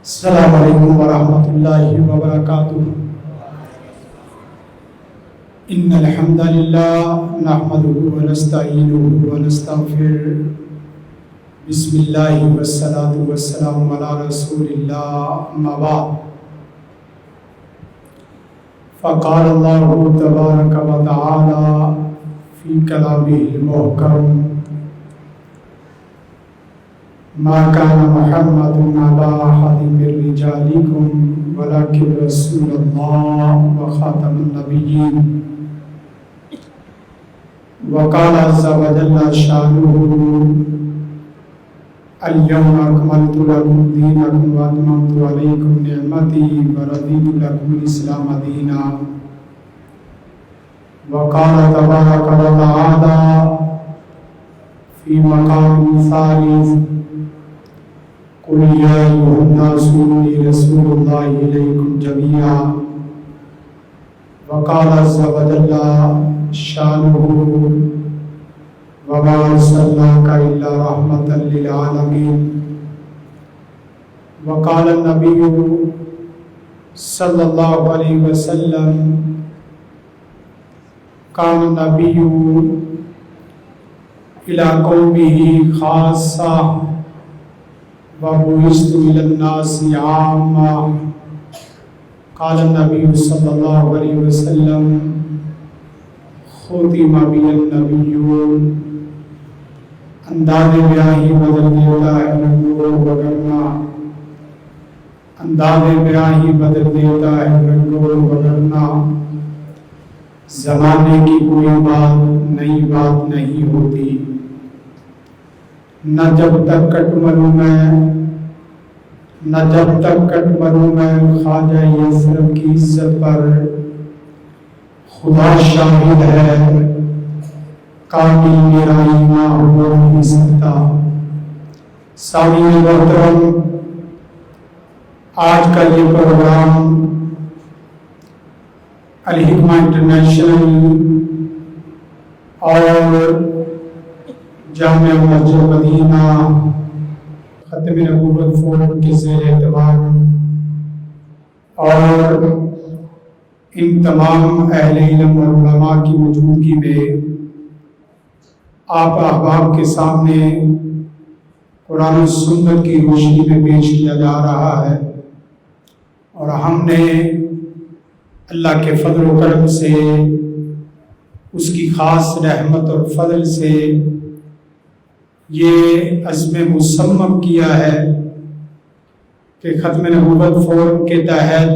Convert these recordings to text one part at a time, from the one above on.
السلام علیکم ورحمۃ اللہ وبرکاتہ۔ ان الحمد للہ نحمده ونستعینه ونستغفرہ، بسم اللہ والصلاة والسلام علی رسول اللہ، اما بعد، فقال اللہ تبارک وتعالی فی کلامہ المحکم، ما كان محمد أبا أحد من رجالكم ولكن رسول الله وخاتم النبيين، وقال عز وجل شانه اليوم أكملت لكم دينكم وأتممت عليكم نعمتي ورضيت لكم الإسلام دينا، وقال تبارك وتعالى في مقام ثالث قل يا أيها الناس إني رسول الله إليكم جميعا، وقال عز وجل شانه وما أرسلناك إلا رحمة للعالمين، وقال النبي صلى الله عليه وسلم كان النبي إلى قومه خاصة وبعثت إلى الناس عامة، قال النبي صلى الله عليه وسلم ختم بي النبيون۔ انداز بیاہی بدل دیتا ہے رنگوں وگرنا، انداز بیاہی بدل دیتا ہے رنگوں وگرنا، زمانے کی کوئی بات نئی بات نہیں ہوتی، نہ جب تک کٹ مروں میں خواجہ یسرب کی عزت پر خدا شاہد ہے، کامل میرا ایمان ہو نہیں سکتا۔ سامعین محترم، آج کا یہ پروگرام الحکمہ انٹرنیشنل اور جامعہ مسجد مدینہ ختم نبوت فورم کے زیر اہتمام اور ان تمام اہل علم اور علماء کی موجودگی میں آپ احباب کے سامنے قرآن و سنت کی روشنی میں پیش کیا جا رہا ہے، اور ہم نے اللہ کے فضل و کرم سے، اس کی خاص رحمت اور فضل سے یہ عزم مصمم کیا ہے کہ ختم نبوت فورم کے تحت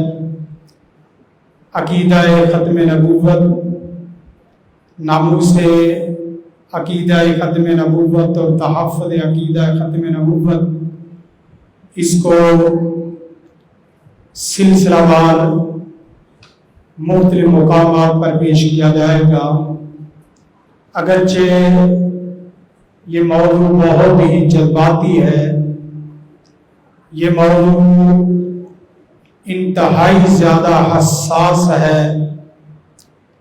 عقیدہ ختم نبوت، ناموس عقیدہ ختم نبوت اور تحفظ عقیدہ ختم نبوت، اس کو سلسلہ وار مختلف مقامات پر پیش کیا جائے گا۔ اگرچہ یہ موضوع بہت ہی جذباتی ہے، یہ موضوع انتہائی زیادہ حساس ہے،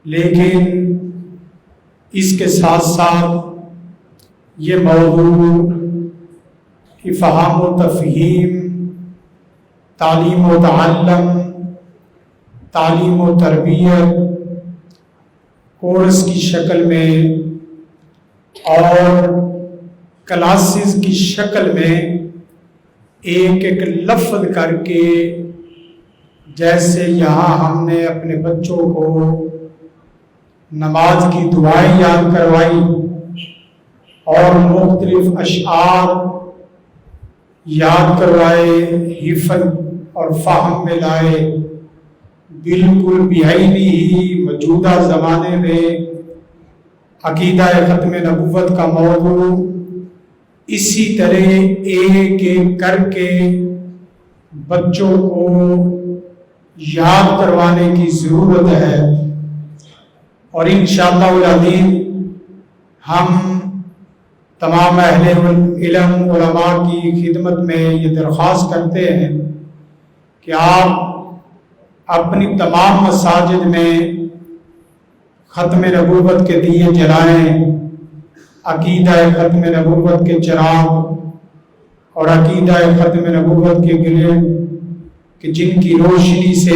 لیکن اس کے ساتھ ساتھ یہ موضوع افہام و تفہیم، تعلیم و تعلم، تعلیم و تربیت کورس کی شکل میں اور کلاسز کی شکل میں ایک ایک لفظ کر کے، جیسے یہاں ہم نے اپنے بچوں کو نماز کی دعائیں یاد کروائی اور مختلف اشعار یاد کروائے، حفظ اور فہم میں لائے، بالکل بھی موجودہ زمانے میں عقیدہ ختم نبوت کا موضوع اسی طرح ایک ایک کر کے بچوں کو یاد کروانے کی ضرورت ہے، اور انشاءاللہ العظیم ہم تمام اہل علم علماء کی خدمت میں یہ درخواست کرتے ہیں کہ آپ اپنی تمام مساجد میں ختم نبوت کے دیے جلائیں، عقیدہ ختم نبوت کے چراغ اور عقیدہ ختم نبوت کے کہ جن کی روشنی سے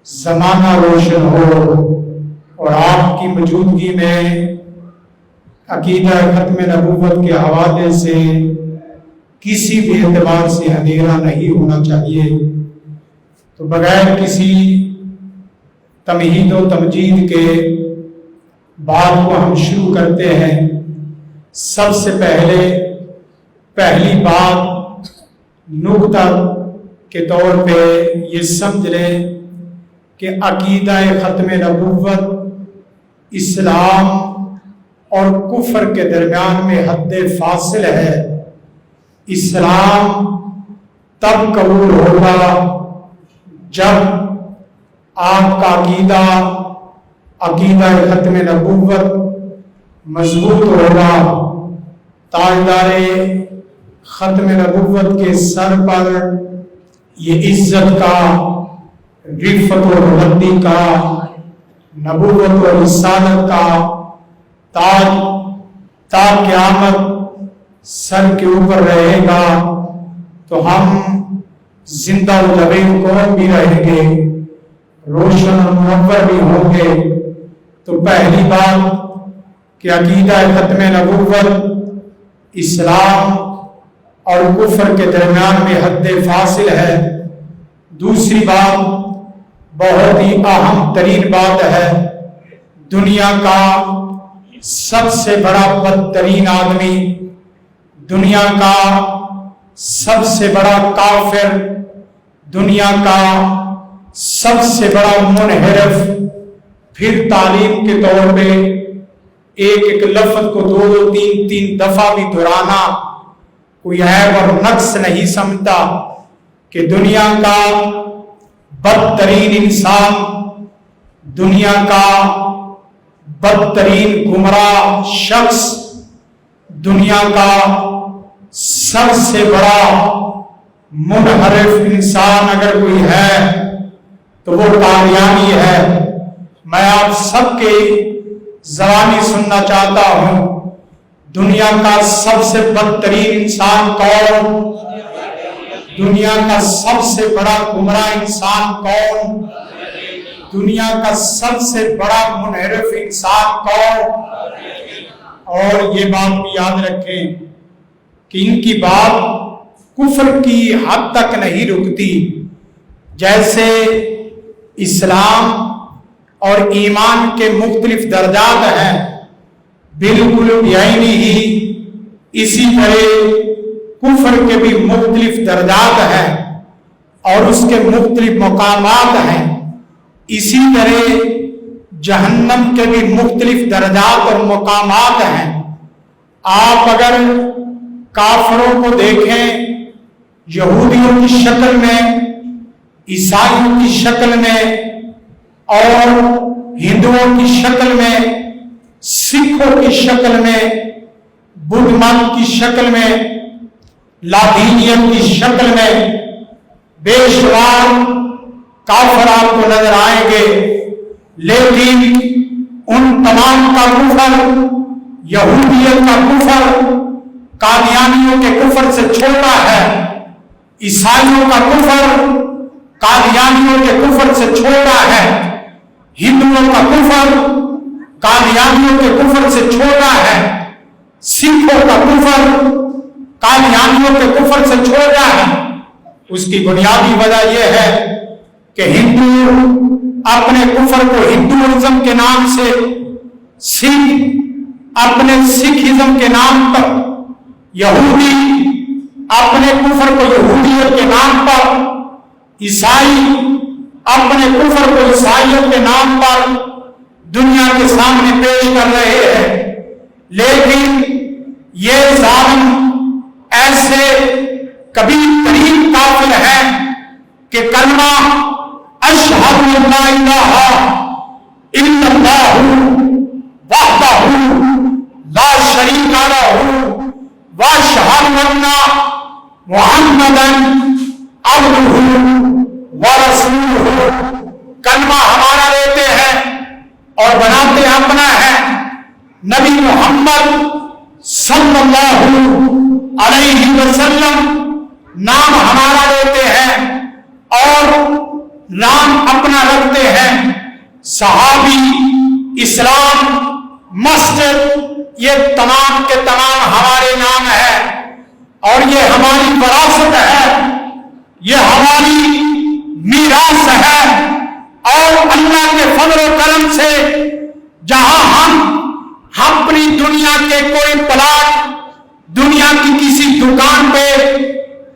زمانہ روشن ہو اور آپ کی موجودگی میں عقیدہ ختم نبوت کے حوالے سے کسی بھی اعتبار سے اندھیرا نہیں ہونا چاہیے۔ تو بغیر کسی تمہید و تمجید کے بات کو ہم شروع کرتے ہیں۔ سب سے پہلی بات نکتہ کے طور پہ یہ سمجھ لیں کہ عقیدہ ختم نبوت اسلام اور کفر کے درمیان میں حد فاصل ہے۔ اسلام تب قبول ہوگا جب آپ کا عقیدہ ختم نبوت مضبوط ہوگا۔ تاجدار ختم نبوت کے سر پر یہ عزت کا، رفعت و بلندی کا، نبوت و رسالت کا تاج تا قیامت سر کے اوپر رہے گا، تو ہم زندہ و جاوید قوم بھی رہیں گے، روشن اور منور بھی ہوں گے۔ تو پہلی بات کہ عقیدہ ختم نبوت اسلام اور کفر کے درمیان میں حد فاصل ہے۔ دوسری بات بہت ہی اہم ترین بات ہے، دنیا کا سب سے بڑا بدترین آدمی، دنیا کا سب سے بڑا کافر، دنیا کا سب سے بڑا منحرف، پھر تعلیم کے طور پہ ایک لفظ کو دو تین دفعہ بھی دہرانا کوئی عیب اور نقص نہیں سمجھتا کہ دنیا کا بدترین انسان، دنیا کا بدترین گمراہ شخص، دنیا کا سب سے بڑا منحرف انسان اگر کوئی ہے تو وہ قادیانی ہے۔ میں آپ سب کے زبانی سننا چاہتا ہوں، دنیا کا سب سے بدترین انسان کون؟ دنیا کا سب سے بڑا گمراہ انسان کون؟ دنیا کا سب سے بڑا منحرف انسان کون؟ اور یہ بات بھی یاد رکھیں کہ ان کی بات کفر کی حد تک نہیں رکتی۔ جیسے اسلام اور ایمان کے مختلف درجات ہیں، بالکل یعنی ہی اسی طرح کفر کے بھی مختلف درجات ہیں اور اس کے مختلف مقامات ہیں۔ اسی طرح جہنم کے بھی مختلف درجات اور مقامات ہیں۔ آپ اگر کافروں کو دیکھیں، یہودیوں کی شکل میں، عیسائیوں کی شکل میں اور ہندوؤں کی شکل میں، سکھوں کی شکل میں، بدھ مت کی شکل میں، لادینیت کی شکل میں بے شمار کافر آپ کو نظر آئیں گے، لیکن ان تمام کا کفر، یہودیت کا کفر قادیانیوں کے کفر سے چھوٹا ہے، عیسائیوں کا کفر قادیانیوں کے کفر سے چھوٹا ہے، ہندوؤں کا کفر قادیانیوں کے کفر سے چھوٹا ہے، سکھوں کا کفر قادیانیوں کے کفر سے چھوٹا ہے۔ اس کی بنیادی وجہ یہ ہے کہ ہندو اپنے کفر کو ہندوازم کے نام سے، سکھ اپنے سکھزم کے نام پر، یہودی اپنے کفر کو یہودیت کے نام پر، عیسائی اپنے کفر کو عیسائیت کے نام پر دنیا کے سامنے پیش کر رہے ہیں۔ لیکن یہ ظالم ایسے کبھی ترین کافر ہیں کہ کلمہ اشہد ان لا الہ الا اللہ وحدہ لا شریک لہ واشہد ان محمدا عبدہ ورسولہ، کلمہ ہمارا لیتے ہیں اور بناتے اپنا ہے، نبی محمد صلی اللہ علیہ وسلم نام ہمارا لیتے ہیں اور نام اپنا رکھتے ہیں صحابی، اسلام، مسجد، یہ تمام کے تمام ہمارے نام ہے اور یہ ہماری وراثت ہے، یہ ہماری میراث ہے۔ اور اللہ کے فضل و کرم سے جہاں ہم اپنی دنیا کے کوئی پلاٹ دنیا کی کسی دکان پہ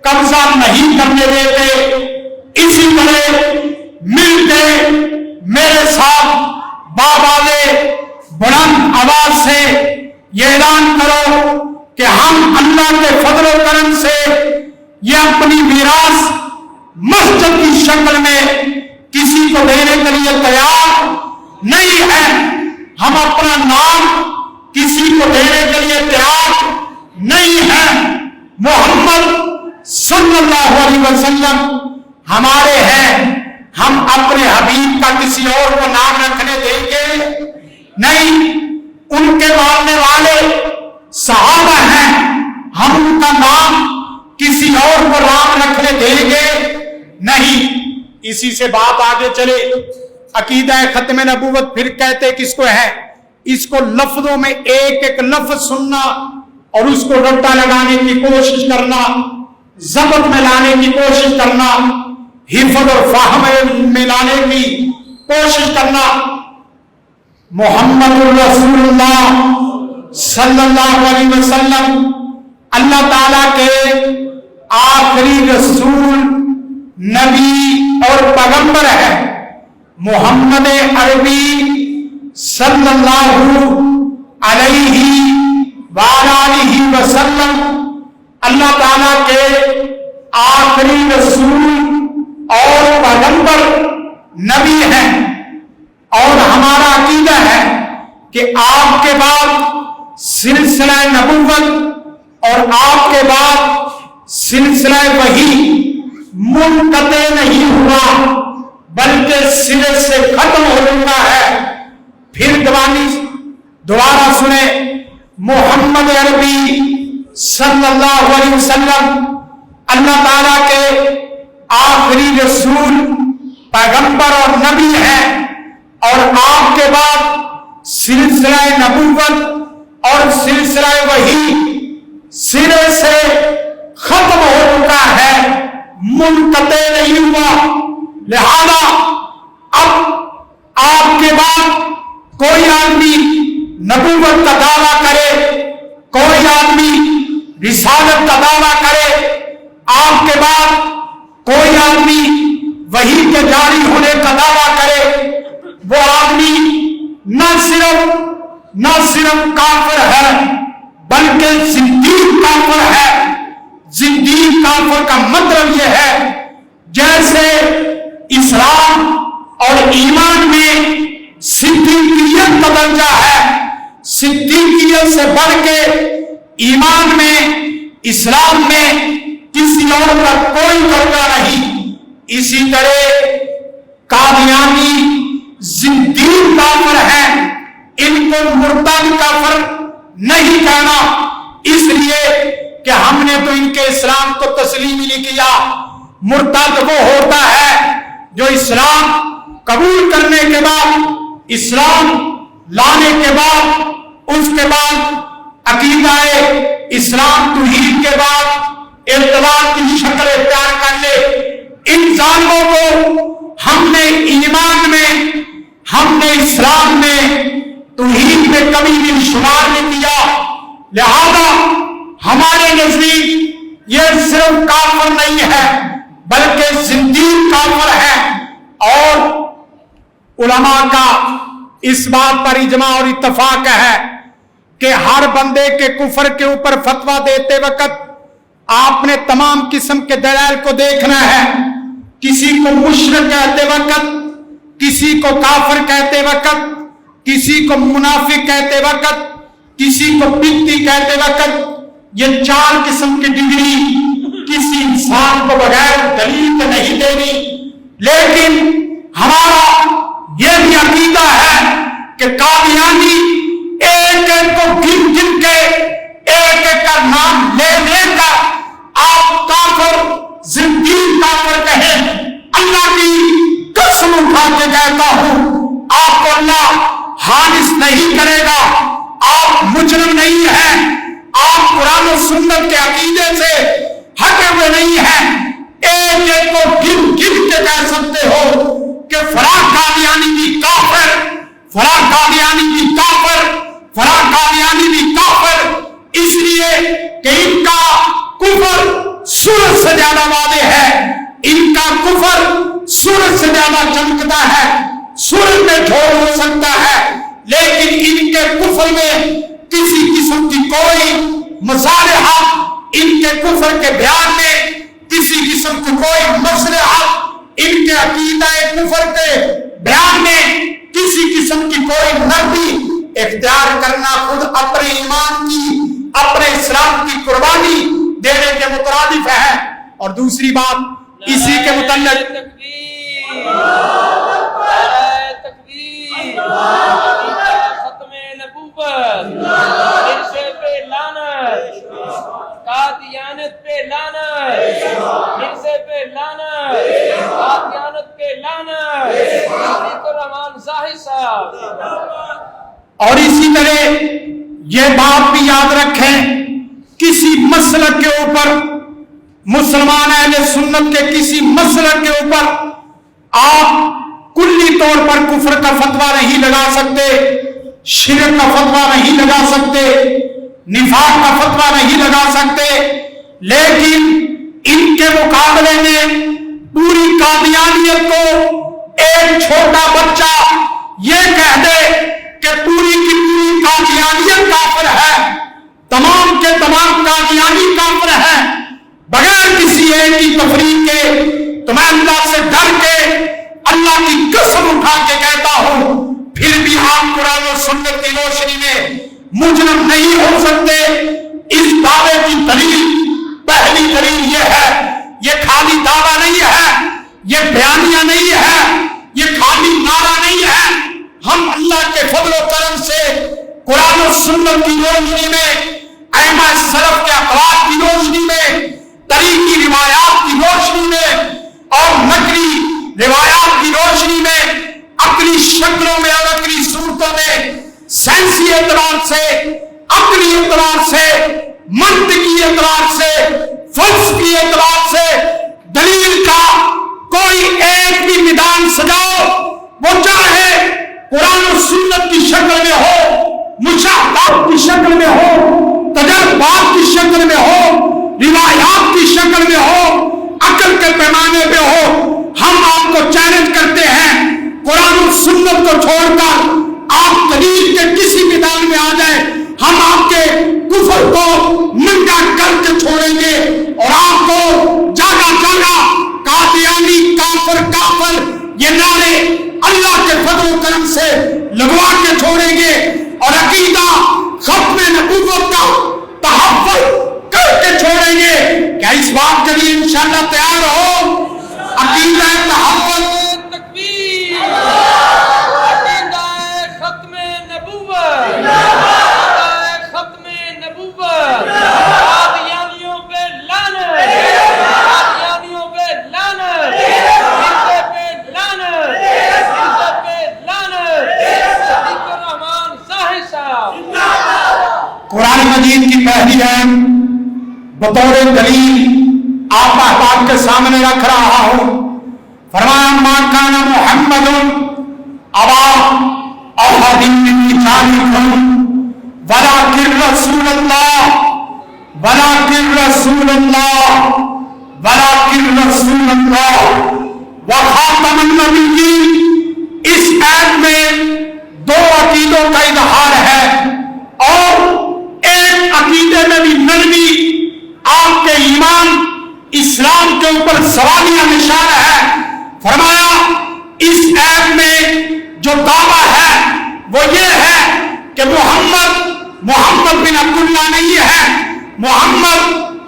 قبضہ نہیں کرنے دیتے، اسی طرح مل کے میرے ساتھ بابا بلند آواز سے یہ اعلان کرو کہ ہم اللہ کے فضل و کرم سے یہ اپنی میراث مسجد کی شکل میں کسی کو دینے کے لیے تیار نہیں ہے۔ ہم اپنا نام کسی کو دینے کے لیے تیار نہیں ہے۔ محمد صلی اللہ علیہ وسلم ہمارے ہیں، ہم اپنے حبیب کا کسی اور کو نام رکھنے دیں گے نہیں۔ ان کے ماننے والے صحابہ ہیں، ہم ان کا نام کسی اور کو نام رکھنے دیں گے نہیں۔ اسی سے بات آگے چلے، عقیدہ ختم نبوت پھر کہتے کس کو ہے؟ اس کو لفظوں میں ایک ایک لفظ سننا اور اس کو رٹا لگانے کی کوشش کرنا، ضبط میں لانے کی کوشش کرنا، حفظ اور فہم میں لانے کی کوشش کرنا۔ محمد رسول اللہ صلی اللہ علیہ وسلم اللہ تعالیٰ کے آخری رسول، نبی اور پیغمبر ہے۔ محمد عربی صلی اللہ علیہ وآلہ وسلم اللہ تعالیٰ کے آخری رسول اور پیغمبر نبی ہیں، اور ہمارا عقیدہ ہے کہ آپ کے بعد سلسلہ نبوت اور آپ کے بعد سلسلہ وحی منقطع نہیں ہوا بلکہ سرے سے ختم ہو چکا ہے۔ پھر دوبارہ سنیں، محمد عربی صلی اللہ علیہ وسلم اللہ تعالیٰ کے آخری رسول، پیغمبر اور نبی ہیں، اور آپ کے بعد سلسلہ نبوت اور سلسلہ وحی سرے سے ختم ہو چکا ہے، منقطع نہیں ہوا۔ لہذا اب آپ کے بعد کوئی آدمی نبوت کا دعویٰ کرے، کوئی آدمی رسالت کا دعویٰ کرے، آپ کے بعد کوئی آدمی وحی کے جاری ہونے کا دعویٰ کرے، وہ آدمی نہ صرف کافر ہے بلکہ زندیق کافر ہے۔ زندیق کافر کا مطلب یہ ہے جیسے اسلام اور ایمان میں صدیقیت کا درجہ ہے، صدیقیت سے بڑھ کے ایمان میں، اسلام میں کسی اور کا کوئی درجہ نہیں، اسی طرح قادیانی زندیق کافر ہے، ان کو مرتد کافر نہیں کہنا، اس لیے کہ ہم نے تو ان کے اسلام کو تسلیم ہی نہیں کیا۔ مرتد وہ ہوتا ہے جو اسلام قبول کرنے کے بعد، اسلام لانے کے بعد، اس کے بعد عقیدہ اسلام توحید کے بعد ارتداد کی شکل اختیار کر لے۔ ان ظالموں کو ہم نے ایمان میں، ہم نے اسلام میں، توحید میں کبھی بھی شمار نہیں کیا، لہذا ہمارے نزدیک یہ صرف کافر نہیں ہے بلکہ زندیق کافر ہے۔ اور علماء کا اس بات پر اجماع اور اتفاق ہے کہ ہر بندے کے کفر کے اوپر فتویٰ دیتے وقت آپ نے تمام قسم کے دلائل کو دیکھنا ہے۔ کسی کو مشرک کہتے وقت، کسی کو کافر کہتے وقت، کسی کو منافق کہتے وقت، کسی کو بدعتی کہتے وقت، یہ چار قسم کی ڈگری کسی انسان کو بغیر دلیل کے نہیں دینی، لیکن ہمارا یہ بھی عقیدہ ہے کہ قادیانی ایک ایک کو گن گن کے ایک ایک کا نام لے لے کر آپ کافر، زندیق کافر کہیں، قرآن و سنت کے عقیدے سے ہٹے ہوئے نہیں ہیں، ایک ایک کو گن گن کے کہہ سکتے ہو کہ فلاں قادیانی بھی کافر، فلاں قادیانی بھی کافر، فلاں قادیانی بھی کافر، اس لیے کہ ان کا کفر سورج سے زیادہ واضح ہے، ان کا کفر سورج سے زیادہ چمکتا ہے، سورج میں جھوڑ ہو سکتا ہے، لیکن ان کے کفر میں کسی قسم کی کوئی مصالحہ، ان کے کفر کے بیان میں کسی قسم کی کوئی مصلحہ، ان کے عقیدہ کفر کے بیان میں کسی قسم کی کوئی نرمی اختیار کرنا خود اپنے ایمان کی، اپنے اسلام کی قربانی دینے کے مترادف ہے۔ اور دوسری بات اسی کے متعلق ختم نبوت، عرصے پہ لعنت، قادیانت پہ لعنت، عرصے پہ لعنت، قادیانت پہ لعنت، صدیق الرحمان ظاہر صاحب۔ اور اسی طرح یہ بات بھی یاد رکھیں، کسی مسلک کے اوپر، مسلمان اہل سنت کے کسی مسلک کے اوپر آپ کلی طور پر کفر کا فتویٰ نہیں لگا سکتے، شرک کا فتویٰ نہیں لگا سکتے، نفاق کا فتویٰ نہیں لگا سکتے، لیکن ان کے مقابلے میں پوری قادیانیت کو ایک چھوٹا بچہ یہ کہہ دے کہ پوری کی پوری قادیانیت کافر ہے، تمام کے تمام قادیانی کافر ہیں، بغیر کسی ایک کی تفریق کے، تو میں اللہ سے ڈر کے اللہ کی قسم اٹھا کے کہتا ہوں، پھر بھی آپ قرآن و سنت کی روشنی میں مجرم نہیں ہو سکتے۔ اس دعوے کی دلیل، پہلی دلیل یہ ہے، یہ خالی دعویٰ نہیں ہے، یہ بیانیہ نہیں ہے، یہ خالی نعرہ نہیں ہے، ہم اللہ کے فضل و کرم سے قرآن و سنت کی روشنی میں، ائمہ سلف کے اقوال کی روشنی میں، تاریخی روایات کی روشنی میں اور نقلی روایات کی روشنی میں، عقلی شکلوں میں اور عقلی صورتوں میں، سائنسی اعتبار سے، عقلی اعتبار سے، منطقی اعتبار سے، فلسفی اعتبار سے دلیل کا کوئی ایک بھی میدان سجاؤ، وہ چاہے قرآن و سنت کی شکل میں ہو، مشاہدات کی شکل میں ہو، تجربات کی شکل میں ہو، روایات کی شکل میں ہو، عقل کے پیمانے پہ ہو، ہم آپ کو چیلنج کرتے ہیں، قرآن و سنت کو چھوڑ کر آپ دلیل کے کسی میدان میں آ جائیں، ہم آپ کے کفر کو ننگا کر کے چھوڑیں گے اور آپ کو جگہ جگہ قادیانی کافر کافر یہ نعرے اللہ کے فضل و کرم سے لگوا کے چھوڑیں گے اور عقیدہ ختم نبوت کا تحفظ کر کے چھوڑیں گے۔ کیا اس بات کے لیے انشاءاللہ تیار ہو؟ عقیدہ تحفظ، تکبیر، عقیدہ ختم نبوت، عقیدہ ختم نبوت، قادیانیوں پہ لعنت، قادیانیوں پہ لعنت، عرصے پہ لعنت، عرصے پہ لعنت، صدیق الرحمان ظاہر صاحب۔ قرآن مجید کی پہلی آیت بطور دلیل آپ احباب کے سامنے رکھ رہا ہوں۔ فرمایا ما کان محمد ابا احد من رجالکم ولکن رسول اللہ ولکن رسول اللہ ولکن رسول اللہ وخاتم النبیین۔ اس آیت میں دو عقیدوں کا اظہار ہے اور ایک عقیدے میں بھی نرمی، آپ کے ایمان اسلام کے اوپر سوالیہ نشان ہے۔ فرمایا اس آیت میں جو دعویٰ ہے وہ یہ ہے کہ محمد بن عبداللہ نہیں ہے، محمد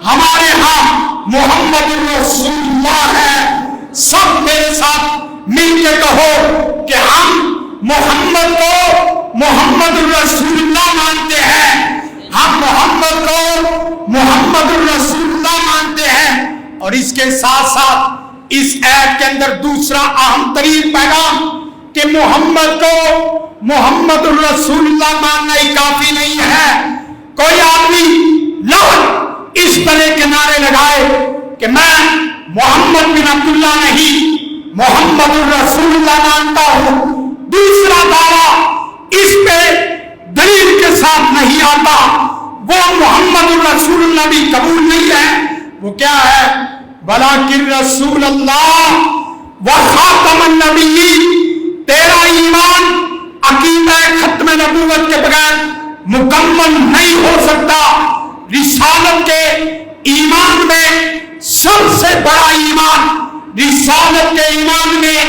ہمارے ہاں محمد الرسول اللہ ہے۔ سب میرے ساتھ مل کے کہو کہ ہم محمد کو محمد الرسول اللہ مانتے ہیں، ہم محمد کو محمد الرسول اللہ مانتے ہیں۔ اور اس کے ساتھ ساتھ اس آیت کے اندر دوسرا اہم ترین پیغام کہ محمد کو محمد الرسول اللہ ماننا ہی کافی نہیں ہے۔ کوئی آدمی لفظ اس طرح کے نعرے لگائے کہ میں محمد بن عبداللہ نہیں محمد الرسول اللہ مانتا ہوں، دوسرا دعویٰ اس پہ دلیل کے ساتھ نہیں آتا، وہ محمد الرسول اللہ بھی قبول نہیں ہے، وہ کیا ہے؟ ولیکن رسول اللہ و خاتم النبیین، تیرا ایمان عقیدہ ختم نبوت کے بغیر مکمل نہیں ہو سکتا۔ رسالت کے ایمان میں سب سے بڑا ایمان، رسالت کے ایمان میں،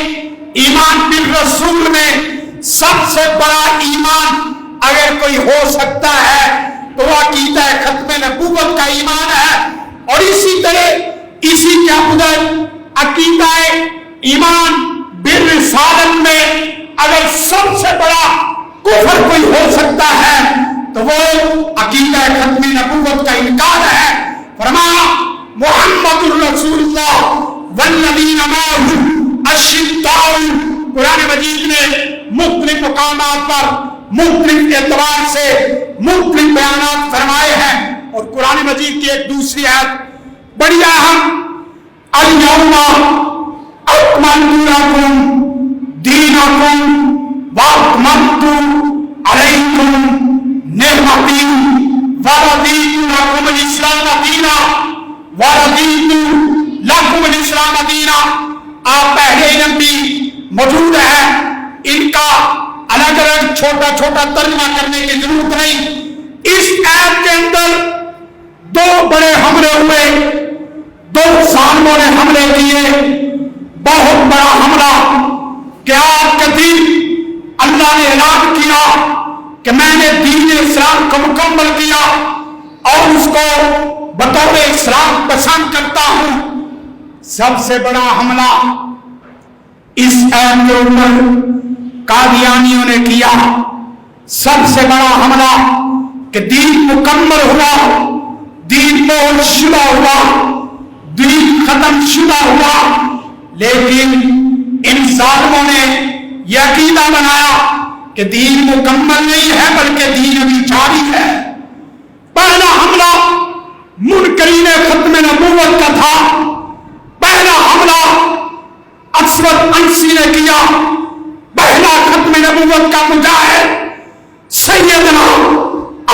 ایمان بالرسول میں سب سے بڑا ایمان اگر کوئی ہو سکتا ہے تو وہ عقیدہ ختم نبوت کا ایمان ہے۔ اور اسی طرح اسی کے اندر عقیدہ ایمان بالرسالت میں اگر سب سے بڑا کفر کوئی ہو سکتا ہے تو وہ عقیدہ ختم نبوت کا انکار ہے۔ فرمایا محمد الرسول اللہ والذین معہ اشداء، قرآن مجید نے مختلف مقامات پر مختلف اعتبار سے مختلف بیانات فرمائے ہیں، اور قرآن مجید کی ایک دوسری آیت بڑی اہم، الیوم اکملت لکم دینکم واتممت علیکم نعمتی ورضیت لکم الاسلام دینا، ورضیت لکم الاسلام دینا۔ آپ پہلے علم بھی موجود ہیں، ان کا الگ الگ چھوٹا چھوٹا ترجمہ کرنے کی ضرورت نہیں۔ اس ایت کے اندر دو بڑے حملے ہوئے، دو ظالموں نے حملے کیے، بہت بڑا حملہ۔ قیامت کے دن اللہ نے اعلان کیا کہ میں نے دین اسلام کو مکمل کیا اور اس کو بطور اسلام پسند کرتا ہوں۔ سب سے بڑا حملہ اس ایت کے اوپر قادیانیوں نے کیا، سب سے بڑا حملہ کہ دین مکمل ہوا، دین مہر شدہ ہوا، دین ختم شدہ ہوا، لیکن ان ظالموں نے یہ عقیدہ بنایا کہ دین مکمل نہیں ہے بلکہ دین ابھی جاری ہے۔ پہلا حملہ منکرین ختم نبوت کا تھا، پہلا حملہ اسود انسی نے کیا، پہلا ختم نبوت کا مجاہد سیدنا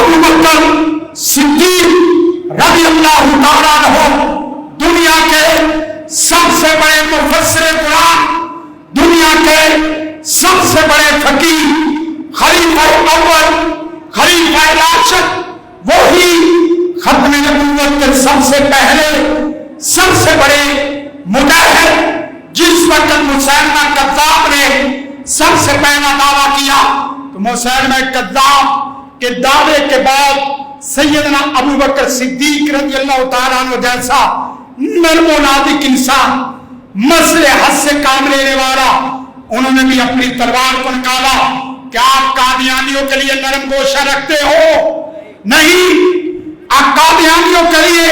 ابو بکر صدیق رضی اللہ تعالیٰ عنہ، دنیا کے سب سے بڑے مفسر قرآن، دنیا کے سب سے بڑے فقیہ، خلیفہ اول، خلیفہ راشد، وہی ختم نبوت کے سب سے پہلے سب سے بڑے مجاہد، جس وقت مسیلمہ کذاب نے سب سے پہلا دعویٰ کیا تو مسیلمہ کذاب کے دعوے کے بعد سیدنا ابو بکر صدیق رضی اللہ تعالیٰ عنہ جیسا نرم و نازک انسان، مسئلے حد سے کام لینے والا، انہوں نے بھی اپنی تلوار کو نکالا۔ کیا آپ قادیانیوں کے لیے نرم گوشہ رکھتے ہو؟ نہیں، آپ قادیانیوں کے لیے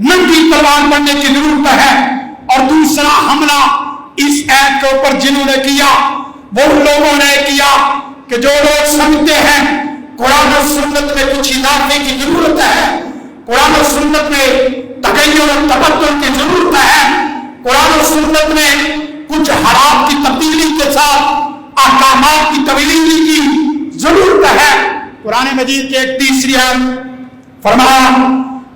ننگی تلوار بننے کی ضرورت ہے۔ اور دوسرا حملہ اس ایت کے اوپر جنہوں نے کیا وہ لوگوں نے کیا کہ جو لوگ سمجھتے ہیں قرآن و سنت میں کچھ اضافے کی ضرورت ہے، قرآن و سنت میں تغیر و تبدل کی ضرورت ہے، قرآن و سنت میں کچھ حالات کی تبدیلی کے ساتھ احکامات کی تبدیلی کی ضرورت ہے۔ قرآن مجید کی ایک تیسری آیت فرمایا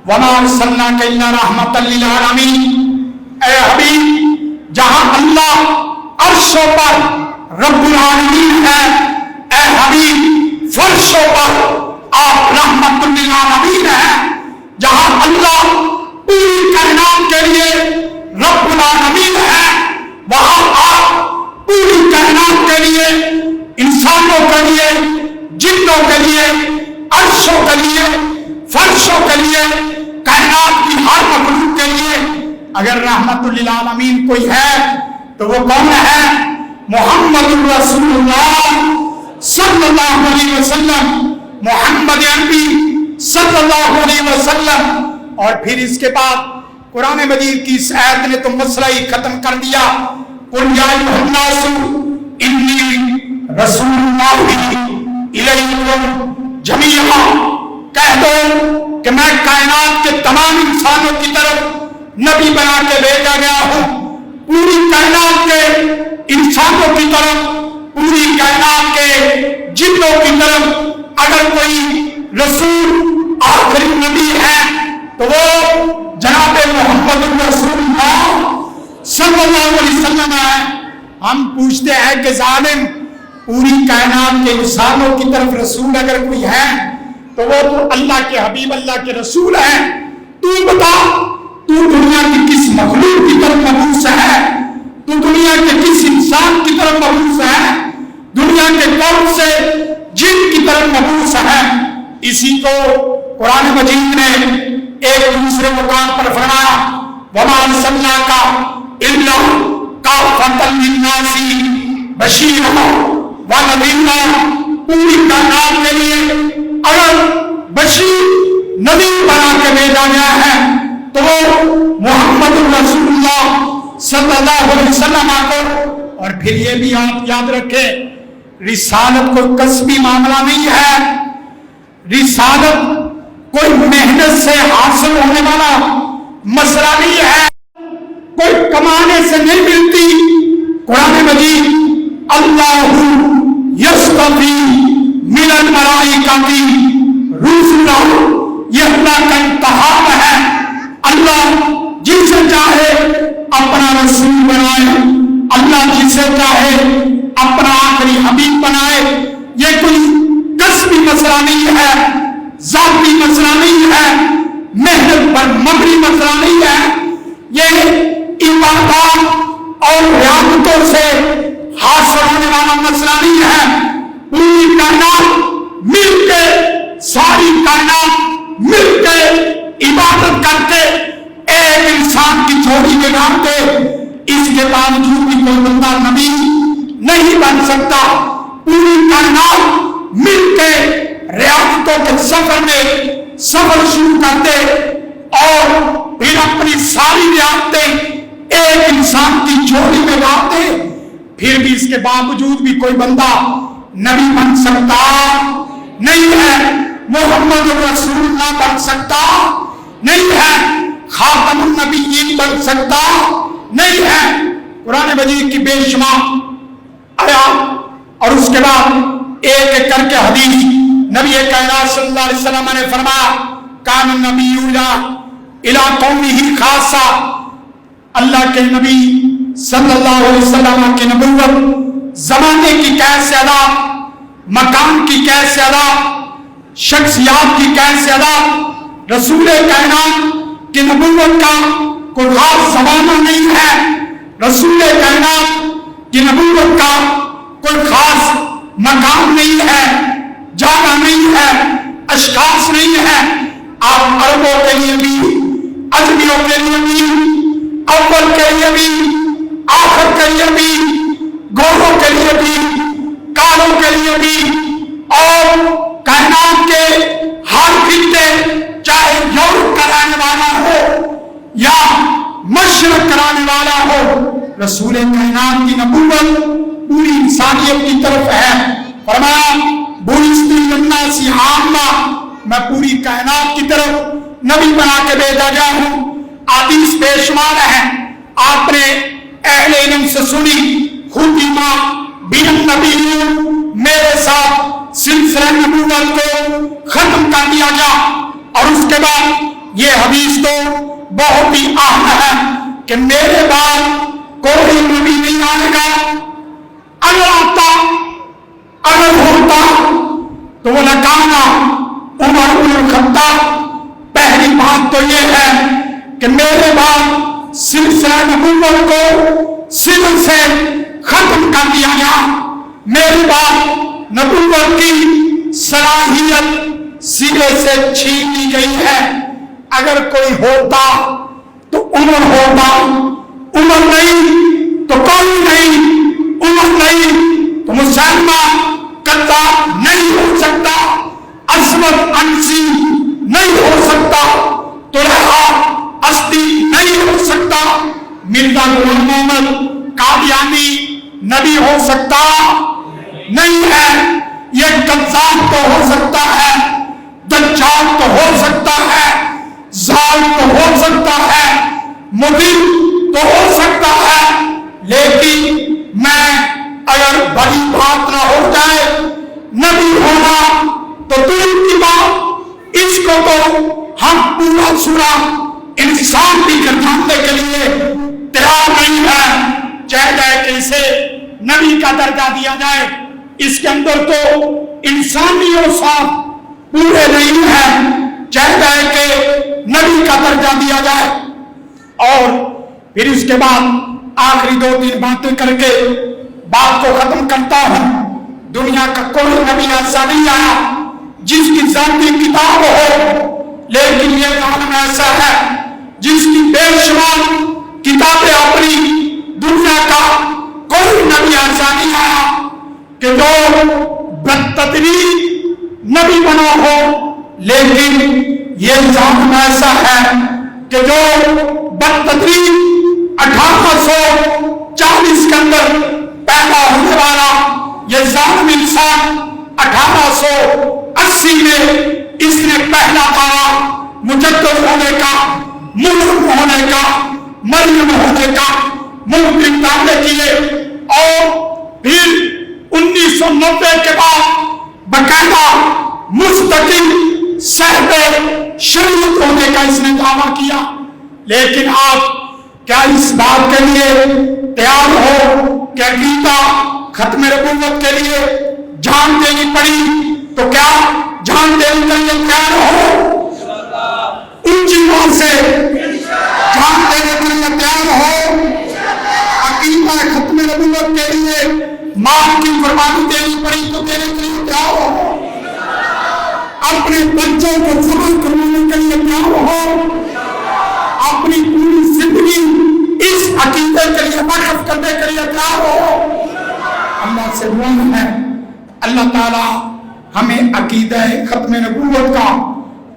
وَمَا أَرْسَلْنَاكَ إِلَّا رَحْمَةً لِّلْعَالَمِينَ، اے حبیب جہاں اللہ عرشوں پر رب العالمین ہے، اے حبیب فرشوں پر آپ رحمت للعالمین ہیں۔ جہاں اللہ پوری کائنات کے لیے رب العالمین ہے، وہاں آپ پوری کائنات کے لیے، انسانوں کے لیے، جنوں کے لیے، عرشوں کے لیے، فرشوں کے لیے، کائنات کی ہر مخلوق کے لیے اگر رحمت للعالمین کوئی ہے تو وہ کون ہے؟ محمد الرسول اللہ صلی اللہ علیہ وسلم، محمد عربی صلی اللہ علیہ وسلم۔ اور پھر اس کے بعد قرآن مجید کی اس آیت نے تو مسئلہ ہی ختم کر دیا۔ قُلْ يَا أَيُّهَا النَّاسُ إِنِّي رَسُولُ اللَّهِ إِلَيْكُمْ جَمِيعًا، کہہ دو کہ میں کائنات کے تمام انسانوں کی طرف نبی بنا کے بھیجا گیا ہوں، پوری کائنات کے انسانوں کی طرف، پوری کائنات کے جنوں کی طرف اگر کوئی رسول آخری نبی ہے تو وہ جناب محمد رسول اللہ صلی اللہ علیہ وسلم ہے۔ ہم پوچھتے ہیں کہ ظالم پوری کائنات کے انسانوں کی طرف رسول اگر کوئی ہے تو وہ تو اللہ کے حبیب، اللہ کے رسول ہیں۔ تو بتا، تو دنیا کی کس مخلوق کی طرف مبعوث ہے؟ تو دنیا کے کس انسان کی طرف مبعوث ہے؟ دنیا کے کون سے جن کی طرف مبعوث ہے؟ اسی کو قرآن مجید نے ایک دوسرے مقام پر فرمایا، وَمَا أَرْسَلْنَاكَ إِلَّا كَافَّةً لِلنَّاسِ بَشِيرًا وَنَذِيرًا۔ پوری کائنات کے لیے اگر بشیر نبی بنا کے بھیجا گیا ہے تو وہ محمد رسول اللہ صلی اللہ علیہ وسلم کو۔ اور پھر یہ بھی آپ یاد رکھیں، رسالت کوئی کسبی معاملہ نہیں ہے، رسالت کوئی محنت سے حاصل ہونے والا مسئلہ نہیں ہے، کوئی کمانے سے نہیں ملتی۔ قرآن مجید اللہ یصطفی من الملائکۃ رسلا، یہ اللہ کا انتخاب ہے۔ اللہ جسے چاہے اپنا رسول بنائے، اللہ جسے چاہے اپنا آخری حبیب بنائے۔ یہ کوئی کسبی مسئلہ نہیں ہے، ذاتی مسئلہ نہیں ہے، محنت پر مبنی مسئلہ نہیں ہے، یہ عبادات اور ریاضتوں سے حاصل ہونے والا مسئلہ نہیں ہے۔ پوری کائنات مل کے، ساری کائنات مل کے عبادت کر کے ایک انسان کی جوڑی بگاڑتے، اس کے باوجود بھی کوئی بندہ نبی نہیں بن سکتا۔ پوری کائنات مل کے ریاضتوں کے سفر میں سفر شروع کرتے اور پھر اپنی ساری ریاضتیں ایک انسان کی جوڑی میں لاتے، پھر بھی اس کے باوجود بھی کوئی بندہ نبی بن سکتا نہیں ہے، محمد رسول اللہ بن سکتا نہیں ہے، خاتم النبیین بن سکتا نہیں ہے۔ قرآن مجید کی بے شمار آیات اور اس کے بعد ایک ایک کر کے حدیث نبی کائنات صلی اللہ علیہ وسلم نے فرمایا، کان النبی الی قومہ خاصہ، اللہ کے نبی صلی اللہ علیہ وسلم کی نبوت زمانے کی قید سے ادا، مکان کی قید سے ادا، شخصیات کی قید سے ادا۔ رسول کائنات کی نبوت کا کوئی خاص زمانہ نہیں ہے، رسول کائنات کی نبوت کا کوئی خاص مقام نہیں ہے، جگہ نہیں ہے، اشخاص نہیں ہے۔ آپ عربوں کے لیے بھی، اجمیوں کے لیے بھی، اول کے لیے بھی، آخر کے لیے بھی، گوروں کے لیے بھی، کالوں کے لیے بھی، اور کائنات کے ہر خطے، چاہے یورپ کا رہنے والا ہو یا مشرق کرانے والا ہو، رسول کائنات کی نبوت پوری انسانیت کی طرف ہے۔ فرمایا بعثت للناس عامہ، میں پوری کائنات کی طرف نبی بنا کے بھیجا گیا ہوں۔ حدیث بے شمار ہے، آپ نے اہل علم سے سنی، ختم بالنبیون، میرے ساتھ سلسلہ نبوت کو ختم کر دیا گیا۔ اور اس کے بعد یہ حدیث تو بہت ہی اہم ہے کہ میرے بعد کوئی نبی نہیں آئے گا، اگر آتا، اگر ہوتا تو وہ لگانا عمر بن الخطاب۔ پہلی بات تو یہ ہے کہ میرے بعد سلسلہ نبوت کو سر سے ختم کر دیا گیا، میرے بعد نبوت کی صلاحیت سرے سے چھین لی گئی ہے۔ اگر کوئی ہوتا تو عمر ہوتا، عمر نہیں تو کوئی نہیں، عمر نہیں تو مسلمہ کذاب نہیں ہو سکتا، عصمت انسی نہیں ہو سکتا، طلحہ اسدی نہیں ہو سکتا، مرزا غلام محمد قادیانی نبی ہو سکتا نہیں ہے۔ یہ کذاب تو ہو سکتا ہے، دجال تو ہو سکتا ہے، زال تو ہو سکتا ہے، مضل تو ہو سکتا ہے، لیکن میں اگر بڑی بات نہ ہو جائے نبی ہونا تو دور کی بات، اس کو تو ہم پورا سورا انسان بھی گردانے کے لیے تیار نہیں ہے، چاہے کہ اسے نبی کا درجہ دیا جائے، اس کے اندر تو انسانی اوصاف پورے نہیں ہیں، چاہے کہ نبی کا درجہ دیا جائے۔ اور پھر اس کے بعد آخری 2-3 باتیں کر کے بات کو ختم کرتا ہوں۔ دنیا کا کوئی نبی ایسا نہیں آیا جس کی ذاتی کتاب ہو، لیکن یہ عالم ایسا ہے جس کی بے شمار کتابیں اپنی، دنیا کا کوئی نبی ایسا نہیں آیا کہ جو بدتدریج نبی بنا ہو، لیکن یہ ظالم ایسا ہے کہ جو بدتدریج 1840 کے اندر پیدا ہونے والا یہ ظالم انسان 1880 میں اس نے پہلا دعویٰ مجدد ہونے کا، ملک ہونے کا، مریم ہونے کا ممکن دعوے کیے، اور پھر 1990 کے بعد باقاعدہ مستقل صاحب شریعت ہونے کا اس نے دعویٰ کیا۔ لیکن آپ کیا اس بات کے لیے تیار ہو کہ عقیدہ ختم نبوت کے لیے جان دینی پڑی تو کیا جان دینے کے لیے تیار ہو؟ اونچی بات سے جان دینے کے لیے تیار ہو؟ عقیدہ ختم نبوت کے لیے ماں کی قربانی دینی پڑی تو دینے کے لیے تیار ہو؟ اپنے بچوں کو ذبح کروانے کے لیے تیار ہو؟ اپنی پوری زندگی اس عقیدے کے لیے وقف کرنے کے لیے تیار ہو؟ اللہ سے دعا ہے اللہ تعالی ہمیں عقیدہ ختم نبوت کا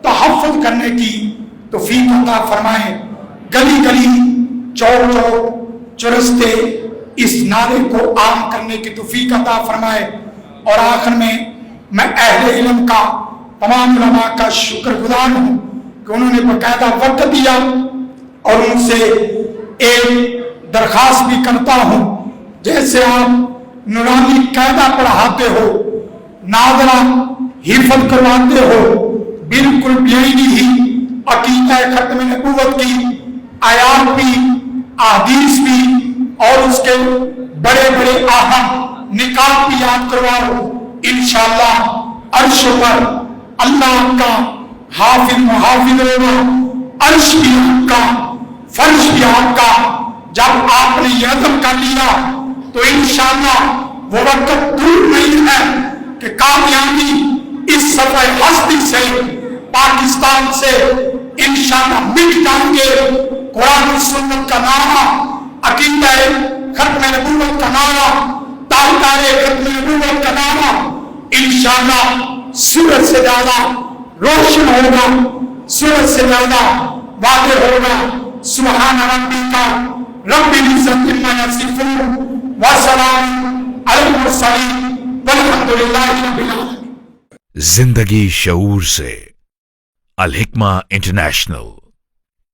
تحفظ کرنے کی توفیق عطا فرمائے، گلی گلی چوک چوک چرستے اس نعرے کو عام کرنے کی توفیق عطا فرمائے۔ اور آخر میں اہل علم کا، تمام علماء کا شکر گزار ہوں کہ انہوں نے باقاعدہ وقت دیا، اور ان سے ایک درخواست بھی کرتا ہوں، جیسے آپ نورانی قاعدہ پڑھاتے ہو، ناظرہ حفظ کرواتے ہو، بالکل بیعینی ہی عقیدہ ختم نبوت کی آیات بھی، احادیث بھی، اور اس کے بڑے بڑے اہم نکات بھی یاد کرواؤ۔ انشاءاللہ عرش پر اللہ کا حافظ محافظ ہوگا، عرش بھی آپ کا، فرش بھی آپ کا۔ جب آپ نے یہ عزم کر لیا تو انشاءاللہ وہ وقت دور نہیں ہے کہ کامیابی اس صفحہ ہستی سے، پاکستان سے انشاءاللہ مٹ جائیں گے۔ قرآن و سنت کا نعرہ، عقیدہ ختم نبوت کا نعرہ، تاجدار ختم نبوت کا نعرہ انشاءاللہ سورج سے زیادہ روشن ہوگا، سورج سے زیادہ واضح ہوگا۔ سبحان ربک رب العزت عما یصفون وسلام علی المرسلین والحمد للہ رب العالمین۔ زندگی شعور سے، الحکمہ انٹرنیشنل۔